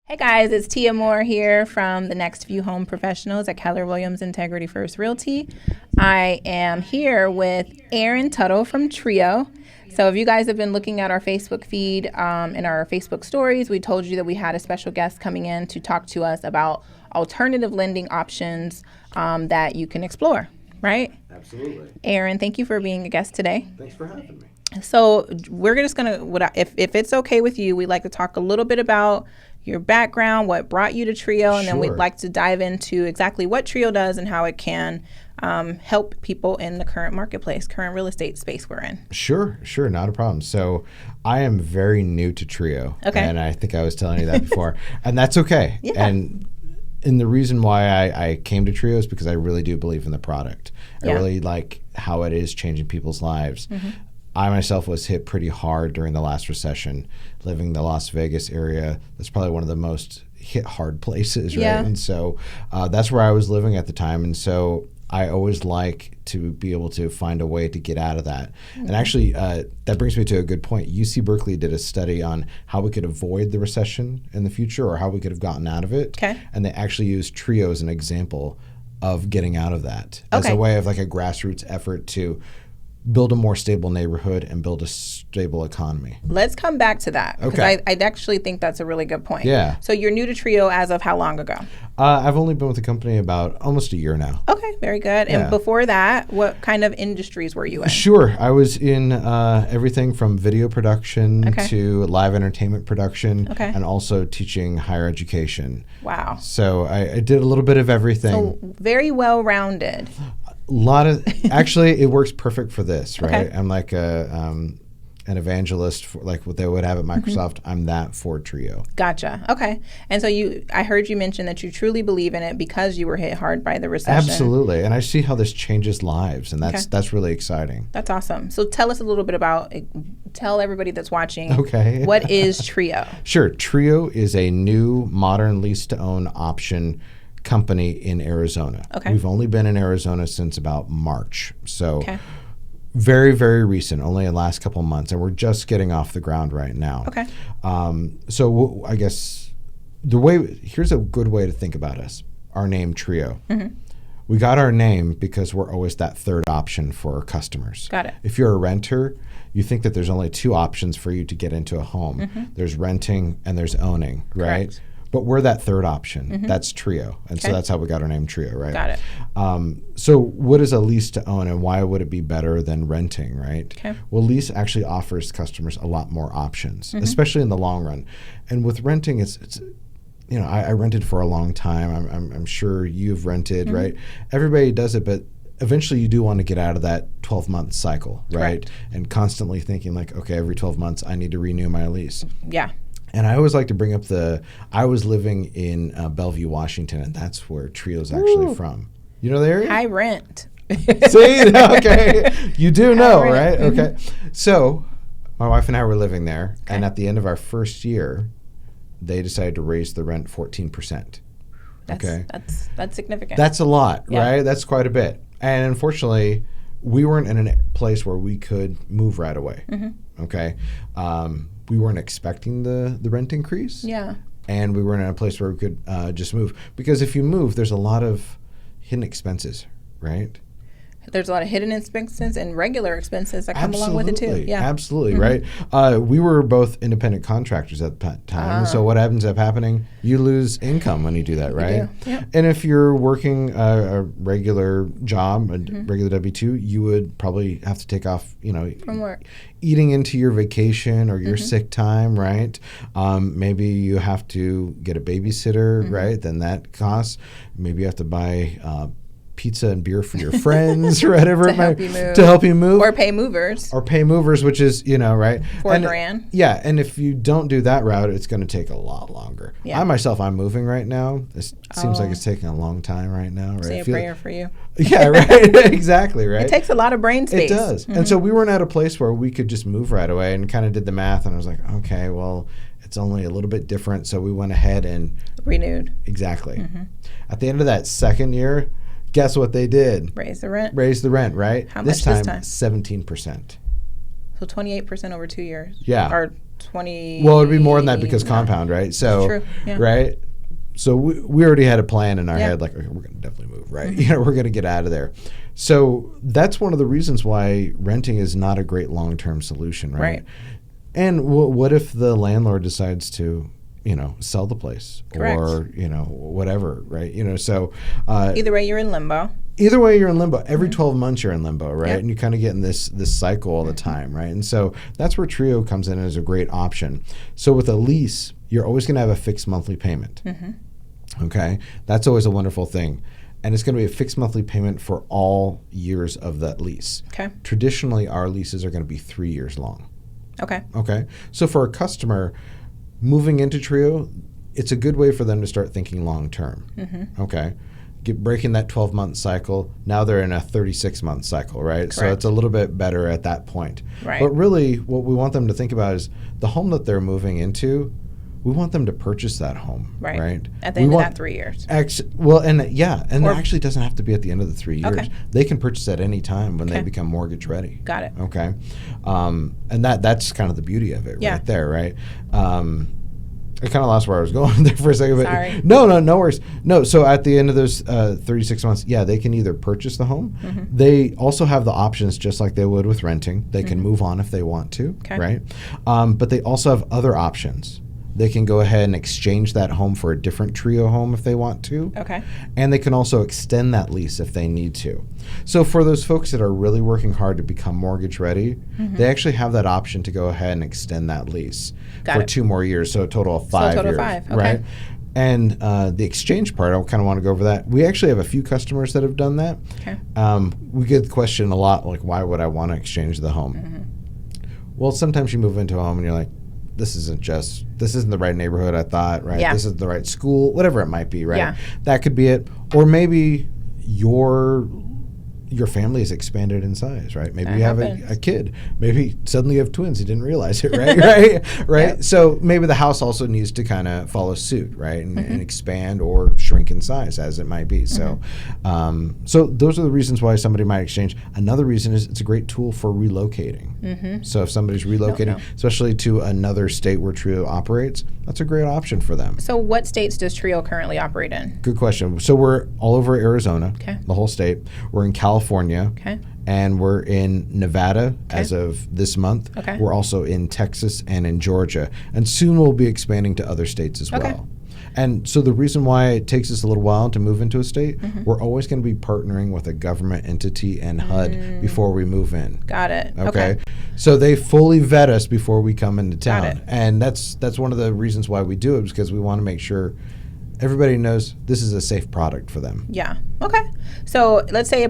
Hey guys, it's Tia Moore here from the Nextview Home Professionals at Keller Williams Integrity First Realty. I am here with Aaron Tuttle from Trio. So if you guys have been looking at our Facebook feed and our Facebook stories, we told you that we had a special guest coming in to talk to us about alternative lending options that you can explore, right? Absolutely. Aaron, thank you for being a guest today. Thanks for having me. So we're just gonna, if it's okay with you, we'd like to talk a little bit about your background, what brought you to Trio, and then we'd like to dive into exactly what Trio does and how it can help people in the current marketplace, current real estate space we're in. Sure, not a problem. So I am very new to Trio. Okay. And I think I was telling you that before. And that's okay. Yeah. And the reason why I came to Trio is because I really do believe in the product. I really like how it is changing people's lives. Mm-hmm. I myself was hit pretty hard during the last recession, living in the Las Vegas area. That's probably one of the most hit hard places, right? Yeah. And so that's where I was living at the time. And so I always like to be able to find a way to get out of that. Mm-hmm. And actually, that brings me to a good point. UC Berkeley did a study on how we could avoid the recession in the future or how we could have gotten out of it. Okay. And they actually used Trio as an example of getting out of that as a way of like a grassroots effort to build a more stable neighborhood and build a stable economy. Let's come back to that because I actually think that's a really good point. Yeah. So you're new to Trio as of how long ago? I've only been with the company about almost a year now. Okay, very good. Yeah. And before that, what kind of industries were you in? Sure. I was in everything from video production to live entertainment production and also teaching higher education. Wow. So I did a little bit of everything. So very well-rounded. Actually, it works perfect for this, right? Okay. I'm like an evangelist for like what they would have at Microsoft. Mm-hmm. I'm that for Trio. Gotcha. Okay. And so I heard you mention that you truly believe in it because you were hit hard by the recession. Absolutely. And I see how this changes lives, and that's really exciting. That's awesome. So tell us a little bit tell everybody that's watching, what is Trio? Sure. Trio is a new modern lease-to-own option company in Arizona. Okay. We've only been in Arizona since about March. So very, very recent, only the last couple months. And we're just getting off the ground right now. Okay. So I guess here's a good way to think about us. Our name, Trio. Mm-hmm. We got our name because we're always that third option for our customers. Got it. If you're a renter, you think that there's only two options for you to get into a home. Mm-hmm. There's renting and there's owning, right? Correct. But we're that third option. Mm-hmm. That's Trio. And so that's how we got our name Trio, right? Got it. So what is a lease to own and why would it be better than renting, right? Okay. Well, lease actually offers customers a lot more options, especially in the long run. And with renting, it's I rented for a long time. I'm sure you've rented, right? Everybody does it, but eventually you do want to get out of that 12-month cycle, right? Correct. And constantly thinking like, okay, every 12 months I need to renew my lease. Yeah. And I always like to bring up I was living in Bellevue, Washington, and that's where Trio's actually from. You know the area? High rent. See? Okay. You do know, right? Mm-hmm. Okay. So my wife and I were living there, and at the end of our first year, they decided to raise the rent 14%. That's significant. That's a lot, right? That's quite a bit. And unfortunately, we weren't in a place where we could move right away. Mm-hmm. Okay. We weren't expecting the rent increase. Yeah. And we weren't in a place where we could just move. Because if you move, there's a lot of hidden expenses, right? There's a lot of hidden expenses and regular expenses that come along with it too. Yeah. Absolutely, right? We were both independent contractors at the time. So what ends up happening, you lose income when you do that, right? You do. Yep. And if you're working a regular job, a regular W-2, you would probably have to take off, from work, eating into your vacation or your sick time, right? Maybe you have to get a babysitter, right? Then that costs. Maybe you have to buy pizza and beer for your friends or whatever to help you move. Or pay movers, which is, right? $4,000. Yeah, and if you don't do that route, it's going to take a lot longer. Yeah. I'm moving right now. It seems like it's taking a long time right now, right? Say a prayer for you. Yeah, right. Exactly, right. It takes a lot of brain space. It does. Mm-hmm. And so we weren't at a place where we could just move right away, and kind of did the math, and I was like, okay, well, it's only a little bit different. So we went ahead and renewed. Exactly. Mm-hmm. At the end of that second year, guess what they did? Raise the rent, right? How much this time? 17%. So 28% over 2 years. Yeah. Or 20. Well, it'd be more than that because compound, right? So, true. Yeah. Right. So we already had a plan in our head, like, okay, we're going to definitely move, right? We're going to get out of there. So that's one of the reasons why renting is not a great long-term solution, right? And what if the landlord decides to, sell the place or, whatever, right? So either way, you're in limbo. Either way, you're in limbo. Every 12 months, you're in limbo, right? And you kind of get in this cycle all the time, right? And so that's where Trio comes in as a great option. So with a lease, you're always going to have a fixed monthly payment. Okay? That's always a wonderful thing. And it's going to be a fixed monthly payment for all years of that lease. Okay. Traditionally, our leases are going to be 3 years long. Okay. Okay? So for a customer moving into Trio, it's a good way for them to start thinking long term. Okay? Breaking that 12-month cycle, now they're in a 36-month cycle, right? Correct. So it's a little bit better at that point. Right. But really, what we want them to think about is the home that they're moving into, we want them to purchase that home, right? At the end of that 3 years. And it actually doesn't have to be at the end of the 3 years. Okay. They can purchase at any time when they become mortgage ready. Got it. Okay. And that's kind of the beauty of it right there, right? I kind of lost where I was going there for a second. But Sorry. No worries. No, so at the end of those 36 months, they can either purchase the home. They also have the options just like they would with renting. They can move on if they want to, right? But they also have other options. They can go ahead and exchange that home for a different Trio home if they want to. Okay. And they can also extend that lease if they need to. So for those folks that are really working hard to become mortgage ready, they actually have that option to go ahead and extend that lease for 2 more years. So a total of 5 years. Okay. Right? And the exchange part, I kind of want to go over that. We actually have a few customers that have done that. Okay. We get the question a lot, like, why would I want to exchange the home? Well, sometimes you move into a home and you're like, this isn't the right neighborhood I thought, right? Yeah. This isn't the right school, whatever it might be, right? Yeah. That could be it. Or maybe your family has expanded in size, right? Maybe you have a kid. Maybe suddenly you have twins. You didn't realize it, right? right? Yep. So maybe the house also needs to kind of follow suit, right? And expand or shrink in size as it might be. So so those are the reasons why somebody might exchange. Another reason is it's a great tool for relocating. So if somebody's relocating, especially to another state where Trio operates, that's a great option for them. So what states does Trio currently operate in? Good question. So we're all over Arizona, the whole state. We're in California, and we're in Nevada as of this month. We're also in Texas and in Georgia, and soon we'll be expanding to other states as well. And so the reason why it takes us a little while to move into a state, we're always going to be partnering with a government entity and HUD before we move in. Got it. Okay. So they fully vet us before we come into town. And that's one of the reasons why we do it, because we want to make sure everybody knows this is a safe product for them. Yeah. Okay. So let's say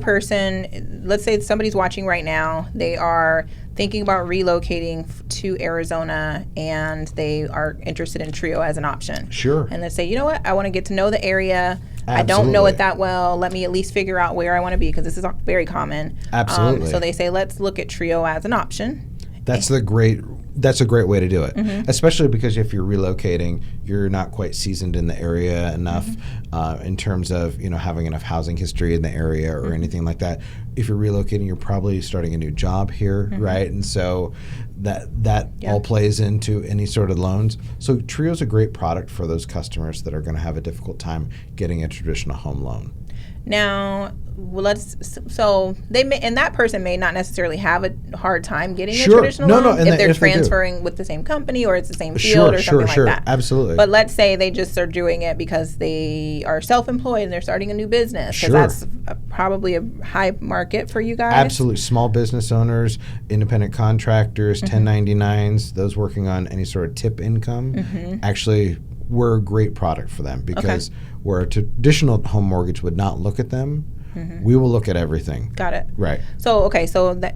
somebody's watching right now. They are thinking about relocating to Arizona and they are interested in Trio as an option. Sure. And they say, you know what? I want to get to know the area. I don't know it that well. Let me at least figure out where I want to be, because this is very common. Absolutely. So they say, let's look at Trio as an option. That's a great way to do it, especially because if you're relocating, you're not quite seasoned in the area enough in terms of having enough housing history in the area or anything like that. If you're relocating, you're probably starting a new job here, right? And so that all plays into any sort of loans. So Trio's a great product for those customers that are going to have a difficult time getting a traditional home loan. Now, that person may not necessarily have a hard time getting a traditional loan if they're transferring with the same company or it's the same field or something like that. Absolutely. But let's say they just are doing it because they are self-employed and they're starting a new business, because that's probably a high market for you guys. Absolutely. Small business owners, independent contractors, 1099s, those working on any sort of tip income. Actually, we're a great product for them, because where a traditional home mortgage would not look at them, we will look at everything. Got it. Right. So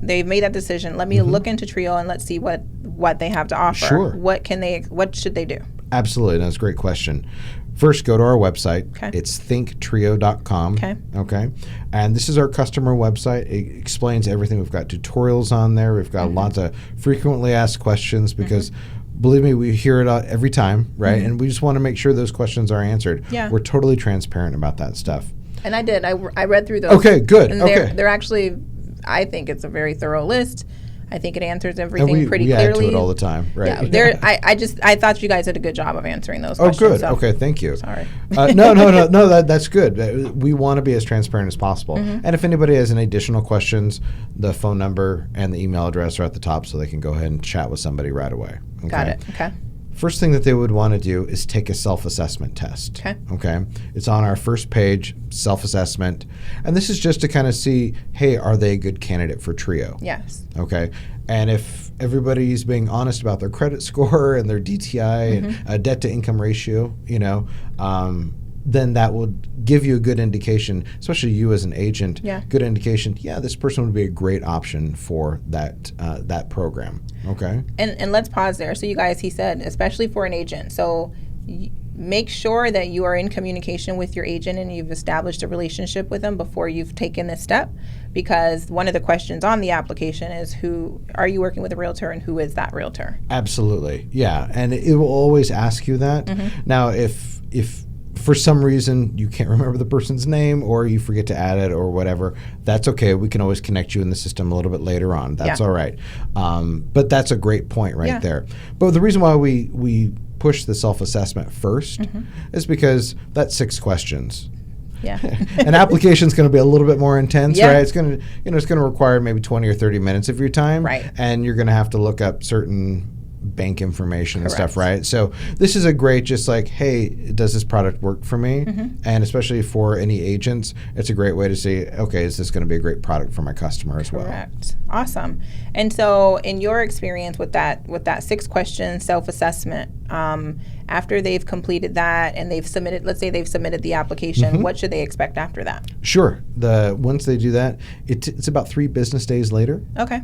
they've made that decision. Let me look into Trio and let's see what they have to offer. Sure. What should they do? Absolutely. That's a great question. First, go to our website. It's thinktrio.com. Okay. And this is our customer website. It explains everything. We've got tutorials on there. We've got lots of frequently asked questions, because believe me, we hear it every time, right? And we just want to make sure those questions are answered. Yeah. We're totally transparent about that stuff. And I did. I read through those. Okay, good. And they're actually, I think it's a very thorough list. I think it answers everything pretty we clearly. Add to it all the time, right? Yeah, I thought you guys did a good job of answering those questions. Oh, good. So. Okay, thank you. Sorry. No, that's good. We want to be as transparent as possible. Mm-hmm. And if anybody has any additional questions, the phone number and the email address are at the top, so they can go ahead and chat with somebody right away. Okay? Got it. Okay. First thing that they would want to do is take a self-assessment test. Okay. It's on our first page, self-assessment. And this is just to kind of see, hey, are they a good candidate for Trio? Yes. Okay. And if everybody's being honest about their credit score and their DTI and debt to income ratio, then that would give you a good indication, especially you as an agent, good indication, this person would be a great option for that program. Okay. And let's pause there. So you guys, he said, especially for an agent. So make sure that you are in communication with your agent and you've established a relationship with them before you've taken this step, because one of the questions on the application is, who are you working with a realtor and who is that realtor? Absolutely. Yeah. And it will always ask you that. Now, if for some reason you can't remember the person's name or you forget to add it or whatever, that's okay. We can always connect you in the system a little bit later on. That's all right. But that's a great point right there. But the reason why we push the self-assessment first is because that's 6 questions. Yeah. An application is going to be a little bit more intense, right? It's going to, it's going to require maybe 20 or 30 minutes of your time, right? And you're going to have to look up certain bank information and stuff, right? So this is a great, just like, hey, does this product work for me? And especially for any agents, it's a great way to see, okay, is this going to be a great product for my customer as well? Correct. Awesome. And so in your experience with that 6-question self-assessment, after they've completed that and they've submitted, let's say they've submitted the application, what should they expect after that? Sure. Once they do that, it's about 3 business days later. Okay.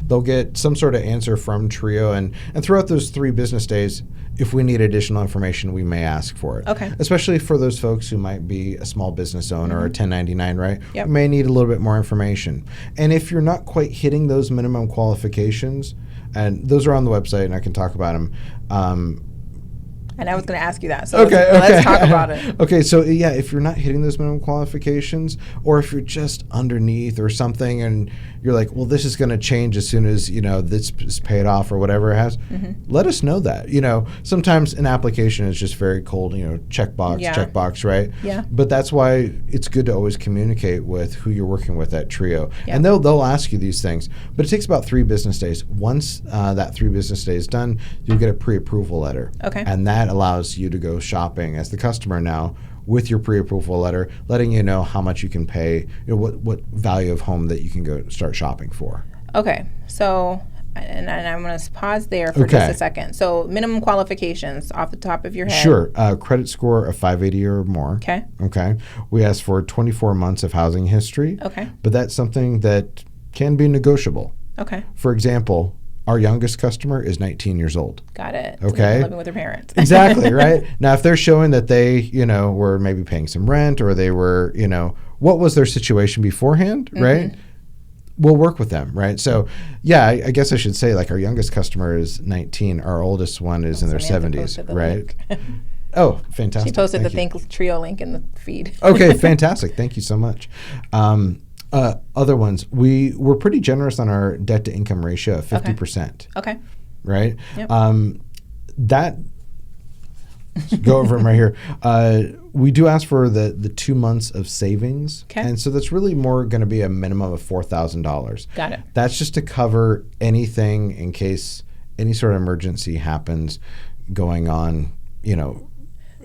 They'll get some sort of answer from Trio, and throughout those 3 business days, if we need additional information, we may ask for it. Okay. Especially for those folks who might be a small business owner or a 1099, right? Yep. We may need a little bit more information. And if you're not quite hitting those minimum qualifications, and those are on the website, and I can talk about them. And I was going to ask you that. So let's talk about it. Okay, so if you're not hitting those minimum qualifications, or if you're just underneath or something, and you're like, well, this is going to change as soon as this is paid off or whatever it has, let us know that. Sometimes an application is just very cold. Checkbox, right? Yeah. But that's why it's good to always communicate with who you're working with at Trio, and they'll ask you these things. But it takes about 3 business days. Once that 3 business days done, you'll get a pre-approval letter. Okay. And that allows you to go shopping as the customer now with your pre-approval letter, letting you know how much you can pay, what value of home that you can go start shopping for. Okay, so, and I'm going to pause there for just a second. So minimum qualifications off the top of your head. Sure. Credit score of 580 or more. Okay. We ask for 24 months of housing history. Okay. But that's something that can be negotiable. Okay. For example, our youngest customer is 19 years old. Got it. Okay. So living with their parents. Exactly, right? Now, if they're showing that they, were maybe paying some rent, or they were, what was their situation beforehand, right? We'll work with them, right? So, I guess I should say, like, our youngest customer is 19. Our oldest one is in their 70s, right? Oh, fantastic. She posted the Trio link in the feed. Okay, fantastic. Thank you so much. Other ones, we're pretty generous on our debt to income ratio of 50%. Okay. Right? Yep. That go over them right here. We do ask for the 2 months of savings. Okay. And so that's really more going to be a minimum of $4,000. Got it. That's just to cover anything in case any sort of emergency happens going on,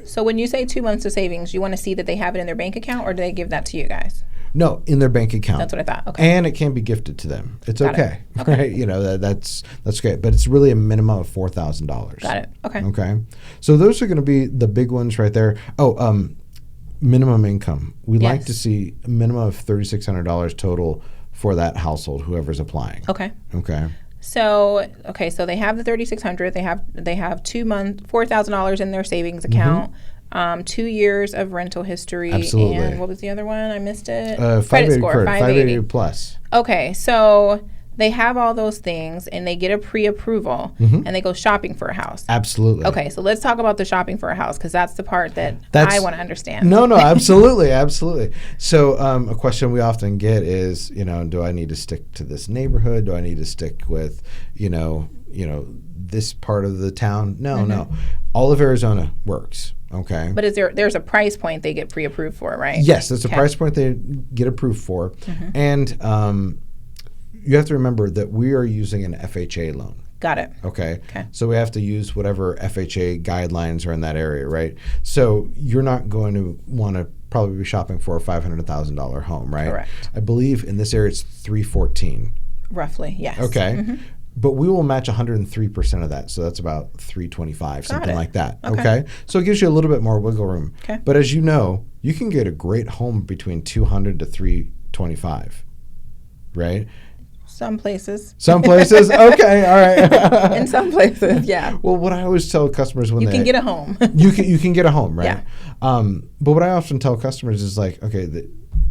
So when you say 2 months of savings, you want to see that they have it in their bank account, or do they give that to you guys? No, in their bank account. That's what I thought. Okay. And it can be gifted to them. It's okay. Okay. Right? That's great. But it's really a minimum of $4,000. Got it. Okay. Okay. So those are going to be the big ones right there. Oh, minimum income. We like to see a minimum of $3,600 total for that household, whoever's applying. Okay. Okay. So they have the $3,600. They have 2 months, $4,000 in their savings account. 2 years of rental history. Absolutely. And what was the other one? I missed it. Credit score, 580 plus. Okay, so they have all those things and they get a pre-approval and they go shopping for a house. Absolutely. Okay, so let's talk about the shopping for a house because that's the part that I want to understand. No, absolutely, absolutely. So a question we often get is, do I need to stick to this neighborhood? Do I need to stick with, this part of the town? No. All of Arizona works. Okay. But there's a price point they get pre-approved for, right? Yes, there's a price point they get approved for. And you have to remember that we are using an FHA loan. Got it. Okay. So we have to use whatever FHA guidelines are in that area, right? So you're not going to want to probably be shopping for a $500,000 home, right? Correct. I believe in this area it's $314. Roughly, yes. Okay. But we will match 103% of that. So that's about $325, something like that. Okay. So it gives you a little bit more wiggle room. Okay. But as you know, you can get a great home between $200 to $325, right? Some places. Some places? Okay, all right. In some places, yeah. Well, what I always tell customers when you can get a home. you can get a home, right? Yeah. But what I often tell customers is like, okay,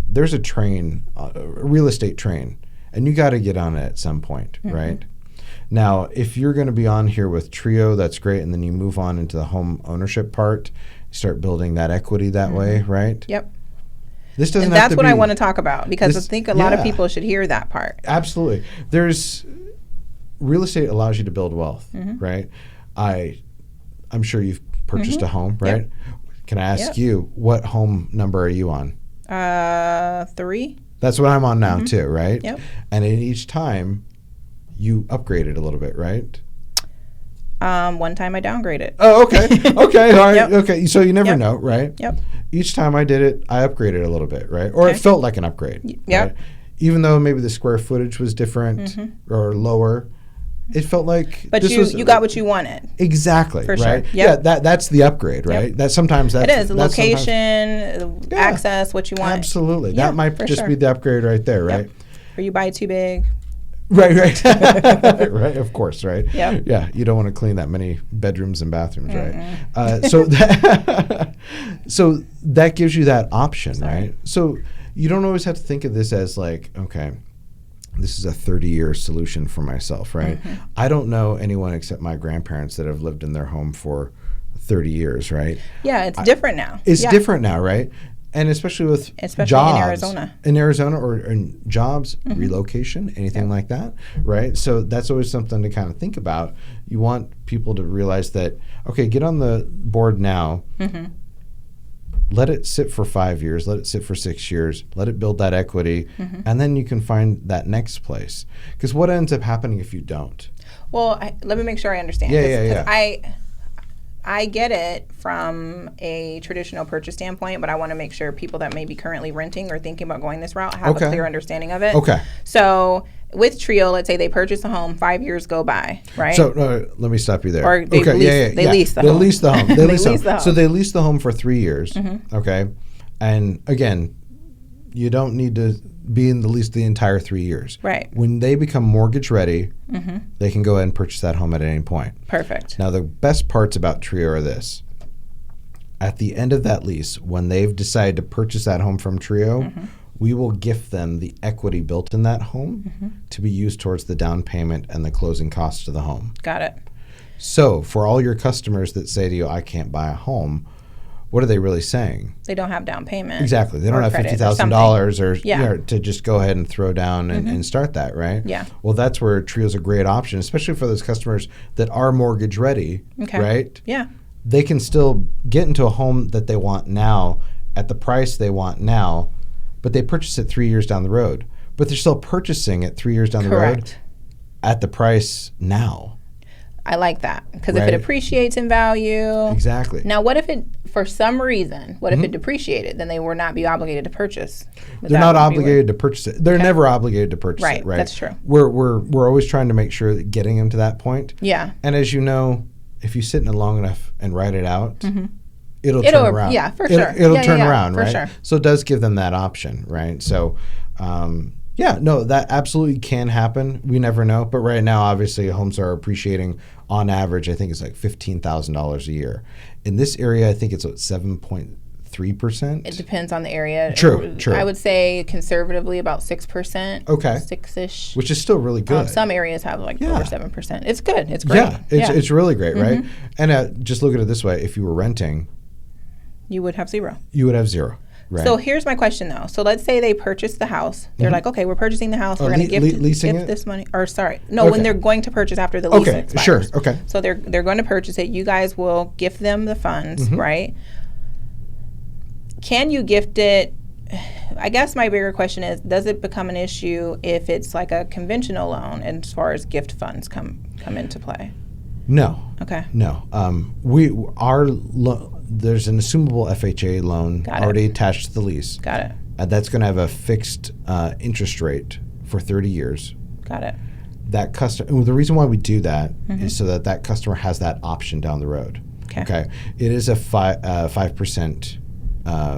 there's a train, a real estate train, and you got to get on it at some point, right? Now, if you're going to be on here with Trio, that's great, and then you move on into the home ownership part, you start building that equity that way, right? Yep. This doesn't and have that's to what be, I want to talk about because I think a lot of people should hear that part. Absolutely. Real estate allows you to build wealth, right? I'm sure you've purchased a home, right? Yep. Can I ask you, what home number are you on? 3. That's what I'm on now too, right? Yep. And in each time, you upgraded a little bit, right? One time I downgraded. Oh, okay. Okay. All right. Okay. So you never know, right? Yep. Each time I did it, I upgraded a little bit, right? Or it felt like an upgrade. Yep. Right? Even though maybe the square footage was different or lower, it felt like. But you got what you wanted. Exactly. For right? sure. Yep. Yeah. That's the upgrade, right? That sometimes that's. It is the location, access, what you want. Absolutely. That might just be the upgrade right there, right? Yep. Or you buy too big. Right. Right, of course, right? Yep. Yeah, you don't want to clean that many bedrooms and bathrooms, right? So that gives you that option, right? So you don't always have to think of this as like, okay, this is a 30-year solution for myself, right? I don't know anyone except my grandparents that have lived in their home for 30 years, right? Yeah, it's different now. It's different now, right? And especially with jobs. In Arizona. In Arizona or in jobs, relocation, anything like that, right? So that's always something to kind of think about. You want people to realize that, okay, get on the board now. Let it sit for 5 years. Let it sit for 6 years. Let it build that equity. And then you can find that next place. Because what ends up happening if you don't? Well, let me make sure I understand. Yeah. I get it from a traditional purchase standpoint, but I want to make sure people that may be currently renting or thinking about going this route have a clear understanding of it. Okay. So with Trio, let's say they purchase a home, 5 years go by, right? So let me stop you there. Or they lease the home. They lease the home. They lease the home. So they lease the home for 3 years, okay? And again, you don't need to be in the lease the entire 3 years. Right. When they become mortgage ready, they can go ahead and purchase that home at any point. Perfect. Now, the best parts about Trio are this. At the end of that lease, when they've decided to purchase that home from Trio, we will gift them the equity built in that home to be used towards the down payment and the closing costs of the home. Got it. So for all your customers that say to you, I can't buy a home, what are they really saying? They don't have down payment. Exactly. They don't have $50,000 or to just go ahead and throw down and start that, right? Yeah. Well, that's where Trio's a great option, especially for those customers that are mortgage ready, right? Yeah. They can still get into a home that they want now at the price they want now, but they purchase it 3 years down the road. But they're still purchasing it 3 years down the road at the price now. I like that because if it appreciates in value. Exactly. Now, what if it, for some reason, if it depreciated? Then they would not be obligated to purchase. They're not obligated to purchase it. They're never obligated to purchase it, right? That's true. We're always trying to make sure that getting them to that point. Yeah. And as you know, if you sit in it long enough and write it out, it'll turn around. Yeah, for sure. It'll turn around, right? Sure. So it does give them that option, right? So, that absolutely can happen. We never know. But right now, obviously, homes are appreciating on average, I think it's like $15,000 a year. In this area, I think it's 7.3 3%. It depends on the area. True. I would say conservatively about 6%. Okay. 6-ish. Which is still really good. Some areas have like over 7%. It's good. It's great. Yeah, it's really great, right? And just look at it this way. If you were renting, you would have 0. You would have 0. Right. So here's my question, though. So let's say they purchase the house. They're like, okay, we're purchasing the house. We're going to gift this money. Or sorry, no, when they're going to purchase after the lease expires. Sure, okay. So they're going to purchase it. You guys will gift them the funds, right? Can you gift it? I guess my bigger question is, does it become an issue if it's like a conventional loan and as far as gift funds come into play? No. Okay. No. There's an assumable FHA loan already attached to the lease. Got it. That's going to have a fixed interest rate for 30 years. Got it. That customer. The reason why we do that is so that customer has that option down the road. Okay. It is a 5%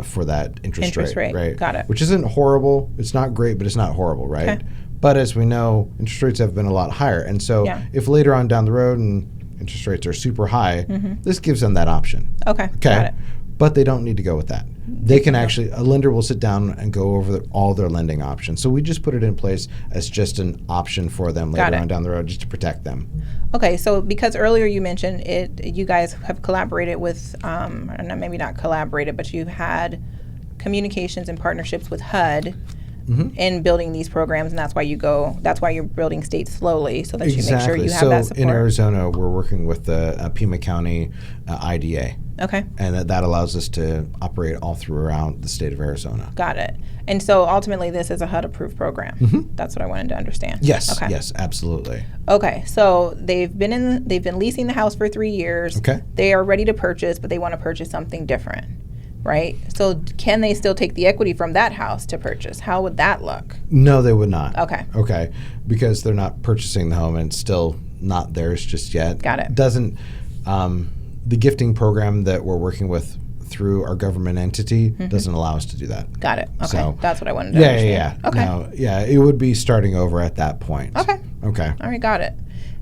for that interest rate. Right. Got it. Which isn't horrible. It's not great, but it's not horrible, right? Okay. But as we know, interest rates have been a lot higher, and so if later on down the road and interest rates are super high, this gives them that option. Okay. Got it. But they don't need to go with that. They can actually, a lender will sit down and go over all their lending options. So we just put it in place as just an option for them later on down the road, just to protect them. Okay, so because earlier you mentioned you guys have collaborated with, maybe not collaborated, but you've had communications and partnerships with HUD. In building these programs, and that's why you're building states slowly, so that you make sure you have that support. So in Arizona, we're working with the Pima County IDA. Okay. And that allows us to operate all around the state of Arizona. Got it. And so ultimately, this is a HUD-approved program. That's what I wanted to understand. Yes. Okay. Yes, absolutely. Okay. So they've been leasing the house for 3 years. Okay. They are ready to purchase, but they want to purchase something different. Right? So can they still take the equity from that house to purchase? How would that look? No, they would not. Okay. Because they're not purchasing the home and it's still not theirs just yet. Got it. The gifting program that we're working with through our government entity doesn't allow us to do that. Got it. Okay. So, that's what I wanted to understand. Yeah. Okay. No, it would be starting over at that point. Okay. All right, got it.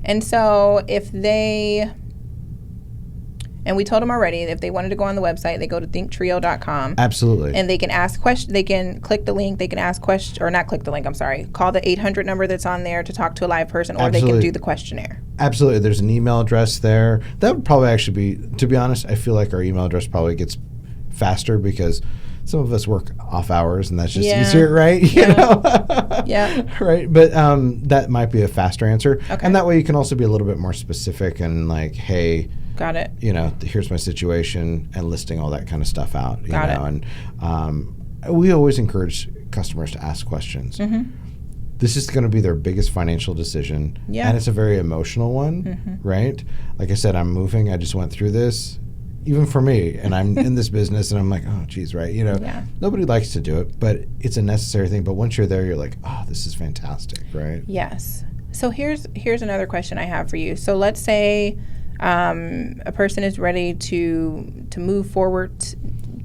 And so and we told them already, if they wanted to go on the website, they go to thinktrio.com. Absolutely. And they can ask questions. They can click the link. They can ask questions, or not click the link, I'm sorry. Call the 800 number that's on there to talk to a live person, or they can do the questionnaire. Absolutely. There's an email address there. That would probably actually be, to be honest, I feel like our email address probably gets faster because some of us work off hours and that's just easier, right? You know? Right. But that might be a faster answer. Okay. And that way you can also be a little bit more specific and like, hey, got it. Here's my situation, and listing all that kind of stuff out. Got it. And we always encourage customers to ask questions. This is going to be their biggest financial decision, and it's a very emotional one, right? Like I said, I'm moving. I just went through this, even for me, and I'm in this business, and I'm like, oh, geez, right? Nobody likes to do it, but it's a necessary thing. But once you're there, you're like, oh, this is fantastic, right? Yes. So here's another question I have for you. So let's say a person is ready to move forward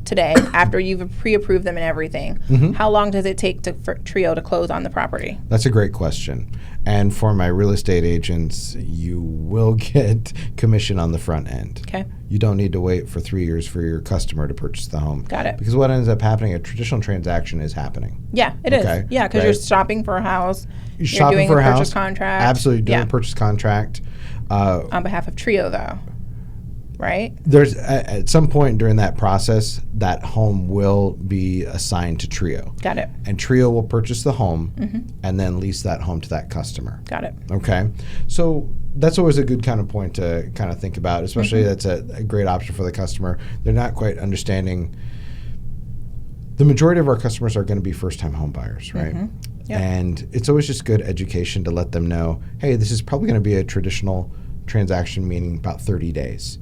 today after you've pre-approved them and everything. How long does it take for Trio to close on the property? That's a great question. And for my real estate agents, you will get commission on the front end. Okay. You don't need to wait for 3 years for your customer to purchase the home. Got it. Because what ends up happening, a traditional transaction is happening. Yeah, it is. Yeah, because you're shopping for a house. You're doing for a purchase house. Contract. Absolutely, doing a purchase contract. On behalf of Trio, though, right? There's at some point during that process, that home will be assigned to Trio. Got it. And Trio will purchase the home and then lease that home to that customer. Got it. Okay. So that's always a good kind of point to kind of think about, especially that's a great option for the customer. They're not quite understanding. The majority of our customers are going to be first-time home buyers, right? Yep. And it's always just good education to let them know, hey, this is probably going to be a traditional transaction, meaning about 30 days,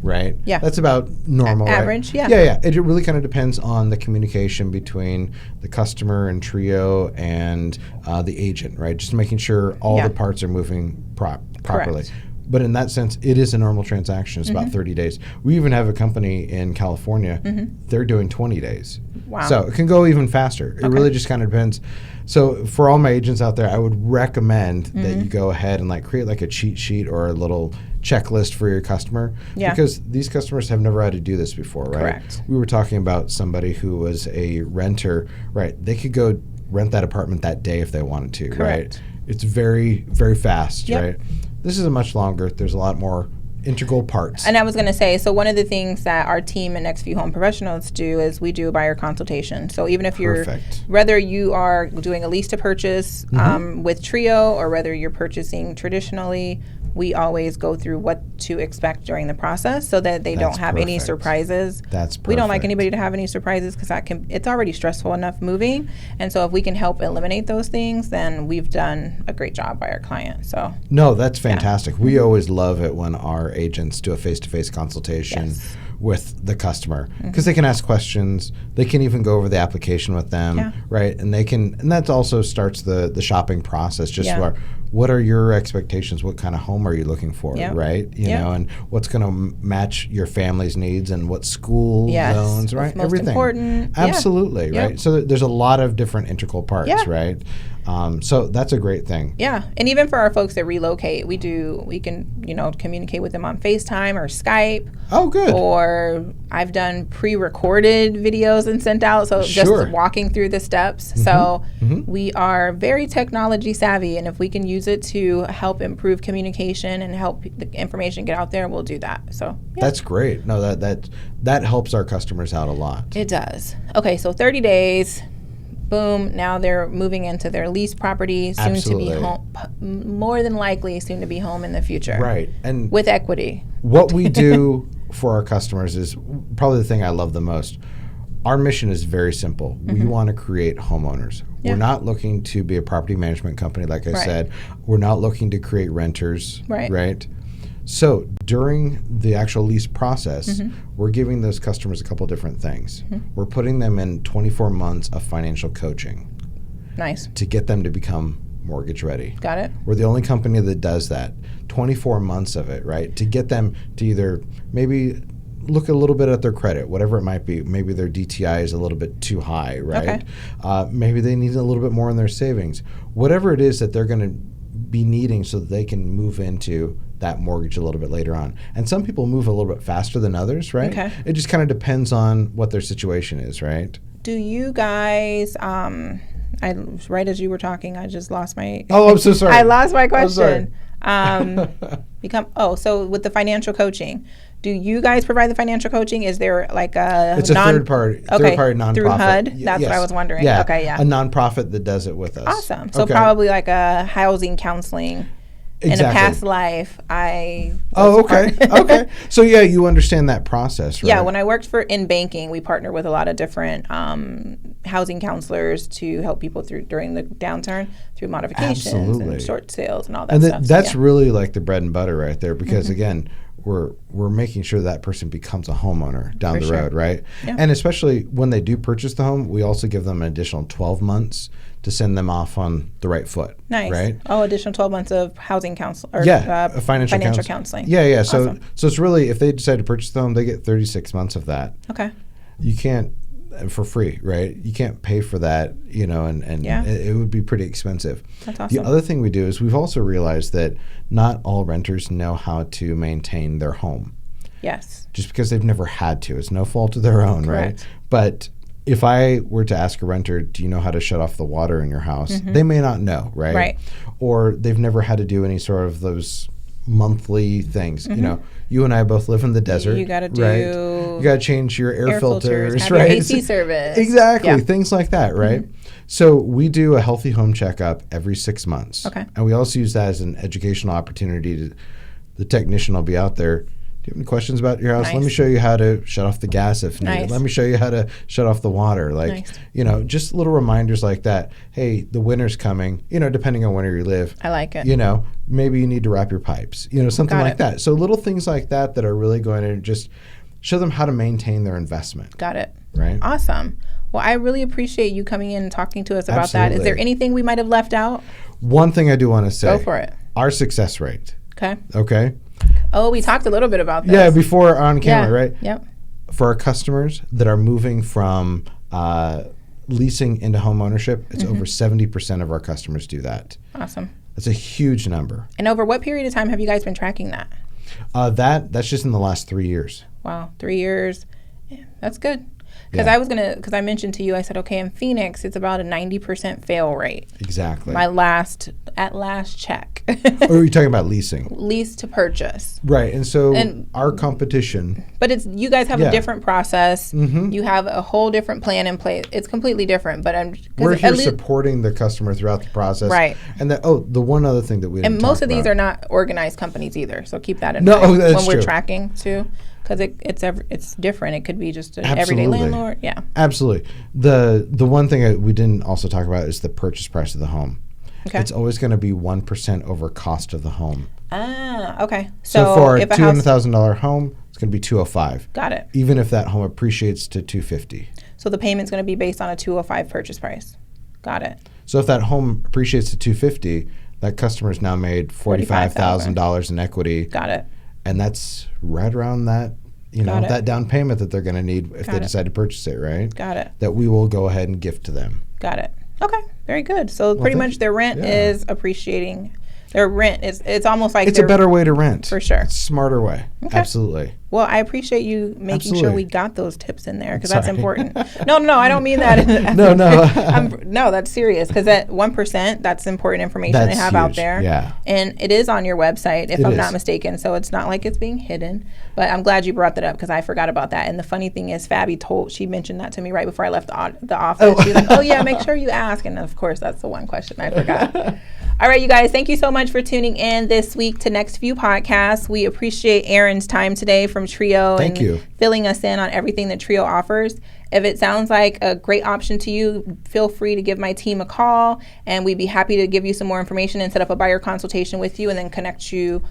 right? Yeah. That's about normal, average, right? Yeah. Yeah. It really kind of depends on the communication between the customer and Trio and the agent, right? Just making sure all the parts are moving properly. Correct. But in that sense, it is a normal transaction. It's about 30 days. We even have a company in California. They're doing 20 days. Wow. So it can go even faster. It really just kind of depends. So for all my agents out there, I would recommend that you go ahead and create a cheat sheet or a little checklist for your customer. Yeah. Because these customers have never had to do this before, right? Correct. We were talking about somebody who was a renter, right? They could go rent that apartment that day if they wanted to, Correct. right? It's very, very fast, Yep. right? This is a much longer. There's a lot more integral parts. And I was going to say, so one of the things that our team at Nextview Home Professionals do is we do a buyer consultation. So even if whether you are doing a lease to purchase with Trio or whether you're purchasing traditionally, we always go through what to expect during the process so that they don't have any surprises. That's perfect. We don't like anybody to have any surprises because it's already stressful enough moving. And so if we can help eliminate those things, then we've done a great job by our client. So no, that's fantastic. We always love it when our agents do a face-to-face consultation with the customer because they can ask questions. They can even go over the application with them, right? And that also starts the shopping process. Just what are your expectations? What kind of home are you looking for, right? You know, and what's going to match your family's needs and what school zones, right? What's most important. Absolutely, right? So there's a lot of different integral parts, right? So that's a great thing. Yeah, and even for our folks that relocate, we can communicate with them on FaceTime or Skype. Oh, good. Or I've done pre-recorded videos and sent out, so just walking through the steps. So we are very technology savvy, and if we can use it to help improve communication and help the information get out there, we'll do that. So that's great. No, that helps our customers out a lot. It does. Okay, so 30 days. Boom, now they're moving into their lease property, soon to be home, more than likely soon to be home in the future. Right. And with equity. What we do for our customers is probably the thing I love the most. Our mission is very simple. We want to create homeowners. We're not looking to be a property management company, like I said. We're not looking to create renters, right? So during the actual lease process, we're giving those customers a couple different things. We're putting them in 24 months of financial coaching. Nice. To get them to become mortgage ready. Got it. We're the only company that does that. 24 months of it, right? To get them to either maybe look a little bit at their credit, whatever it might be. Maybe their DTI is a little bit too high, right? Maybe they need a little bit more in their savings. Whatever it is that they're going to be needing so that they can move into that mortgage a little bit later on. And some people move a little bit faster than others, right? Okay. It just kind of depends on what their situation is, right? Do you guys, right as you were talking, I just lost my... Oh, I'm so sorry. I lost my question. So with the financial coaching, do you guys provide the financial coaching? Is there like a... It's a third-party nonprofit. Through HUD? That's what I was wondering. Yeah, okay, a nonprofit that does it with us. Awesome. So probably like a housing counseling... Exactly. In a past life, okay. So you understand that process, right? Yeah, when I worked in banking, we partnered with a lot of different housing counselors to help people during the downturn through modifications and short sales and all that stuff. And that's really like the bread and butter right there, because again, we're making sure that person becomes a homeowner down the road, right? Yeah. And especially when they do purchase the home, we also give them an additional 12 months to send them off on the right foot. Nice. Right? Oh, additional 12 months of housing counsel or financial counseling. Yeah. Awesome. So it's really, if they decide to purchase the home, they get 36 months of that. Okay. You can't, for free, right? You can't pay for that, and it would be pretty expensive. That's awesome. The other thing we do is we've also realized that not all renters know how to maintain their home. Yes. Just because they've never had to. It's no fault of their own, Correct. Right? But if I were to ask a renter, do you know how to shut off the water in your house? They may not know, right? Right. Or they've never had to do any sort of those monthly things. You and I both live in the desert. You got to do. Right? You got to change your air filters, have right? Your AC service. Exactly. Things like that, right? So we do a healthy home checkup every 6 months. Okay. And we also use that as an educational opportunity. The technician will be out there. Do you have any questions about your house? Nice. Let me show you how to shut off the gas if needed. Nice. Let me show you how to shut off the water. Just little reminders like that. Hey, the winter's coming, depending on where you live. I like it. Maybe you need to wrap your pipes, something like that. So little things like that are really going to just show them how to maintain their investment. Got it. Right. Awesome. Well, I really appreciate you coming in and talking to us about that. Is there anything we might have left out? One thing I do want to say. Go for it. Our success rate. Okay. Oh, we talked a little bit about this. Yeah, before on camera, right? Yep. For our customers that are moving from leasing into home ownership, it's over 70% of our customers do that. Awesome. That's a huge number. And over what period of time have you guys been tracking that? That's just in the last 3 years. Wow, 3 years. Yeah, that's good. Because I mentioned to you, I said, okay, in Phoenix, it's about a 90% fail rate. Exactly. At last check. Or are you talking about leasing? Lease to purchase. Right. And so our competition. But you guys have a different process. Mm-hmm. You have a whole different plan in place. It's completely different. But we're here supporting the customer throughout the process. Right. And the one other thing that we didn't And most talk of these about, are not organized companies either. So keep that in mind when we're tracking too. Because it's different. It could be just an everyday landlord. Yeah. Absolutely. The one thing we didn't also talk about is the purchase price of the home. Okay. It's always going to be 1% over cost of the home. Ah, okay. So for a $200,000 home, it's going to be $205,000. Got it. Even if that home appreciates to $250,000. So the payment's going to be based on a $205,000 purchase price. Got it. So if that home appreciates to $250,000, that customer's now made $45,000 in equity. Got it. And that's right around that, that down payment that they're going to need if they decide to purchase it, right? Got it. That we will go ahead and gift to them. Got it. Okay, very good. So pretty much their rent is appreciating. Their rent it's almost like it's a better way to rent. For sure. It's a smarter way. Okay. Absolutely. Well, I appreciate you making sure we got those tips in there because that's important. No, I don't mean that. No, that's serious because at 1%, that's important information to have huge. Out there. Yeah. And it is on your website, if I'm not mistaken. So it's not like it's being hidden. But I'm glad you brought that up because I forgot about that. And the funny thing is, she mentioned that to me right before I left the office. She was like, "Oh yeah, make sure you ask." And of course, that's the one question I forgot. All right, you guys, thank you so much for tuning in this week to Nextview Podcast. We appreciate Aaron's time today from Trio and filling us in on everything that Trio offers. If it sounds like a great option to you, feel free to give my team a call, and we'd be happy to give you some more information and set up a buyer consultation with you and then connect you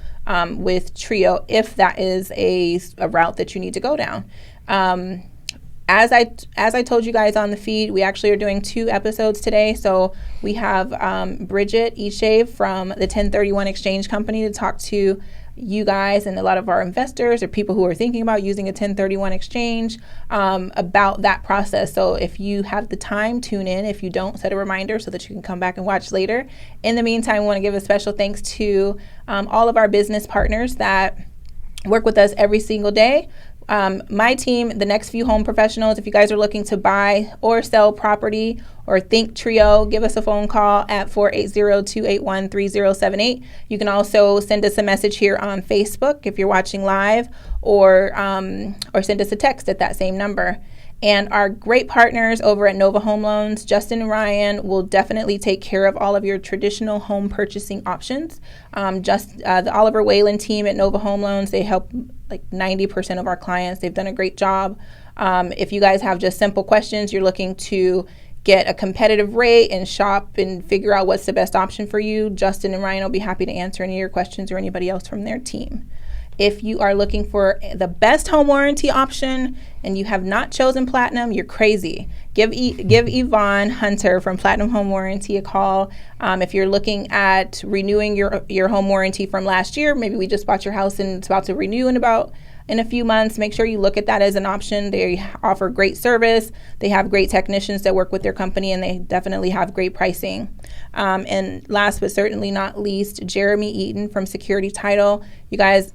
with Trio if that is a route that you need to go down. As I told you guys on the feed, we actually are doing 2 episodes today. So we have Bridget Eshave from the 1031 Exchange Company to talk to you guys and a lot of our investors or people who are thinking about using a 1031 exchange about that process. So if you have the time, tune in. If you don't, set a reminder so that you can come back and watch later. In the meantime, we want to give a special thanks to all of our business partners that work with us every single day. My team, the Nextview Home Professionals, if you guys are looking to buy or sell property or think Trio, give us a phone call at 480-281-3078. You can also send us a message here on Facebook if you're watching live or send us a text at that same number. And our great partners over at Nova Home Loans, Justin and Ryan, will definitely take care of all of your traditional home purchasing options. The Oliver Whalen team at Nova Home Loans, they help like 90% of our clients. They've done a great job. If you guys have just simple questions, you're looking to get a competitive rate and shop and figure out what's the best option for you, Justin and Ryan will be happy to answer any of your questions or anybody else from their team. If you are looking for the best home warranty option and you have not chosen Platinum, you're crazy. Give Yvonne Hunter from Platinum Home Warranty a call. If you're looking at renewing your home warranty from last year, maybe we just bought your house and it's about to renew in a few months, make sure you look at that as an option. They offer great service. They have great technicians that work with their company, and they definitely have great pricing. And last but certainly not least, Jeremy Eaton from Security Title. You guys,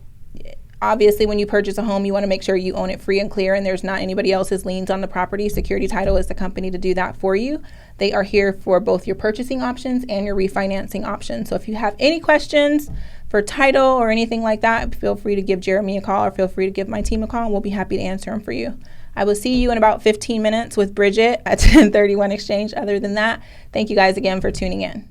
obviously, when you purchase a home, you want to make sure you own it free and clear and there's not anybody else's liens on the property. Security Title is the company to do that for you. They are here for both your purchasing options and your refinancing options. So if you have any questions for title or anything like that, feel free to give Jeremy a call or feel free to give my team a call and we'll be happy to answer them for you. I will see you in about 15 minutes with Bridget at 1031 Exchange. Other than that, thank you guys again for tuning in.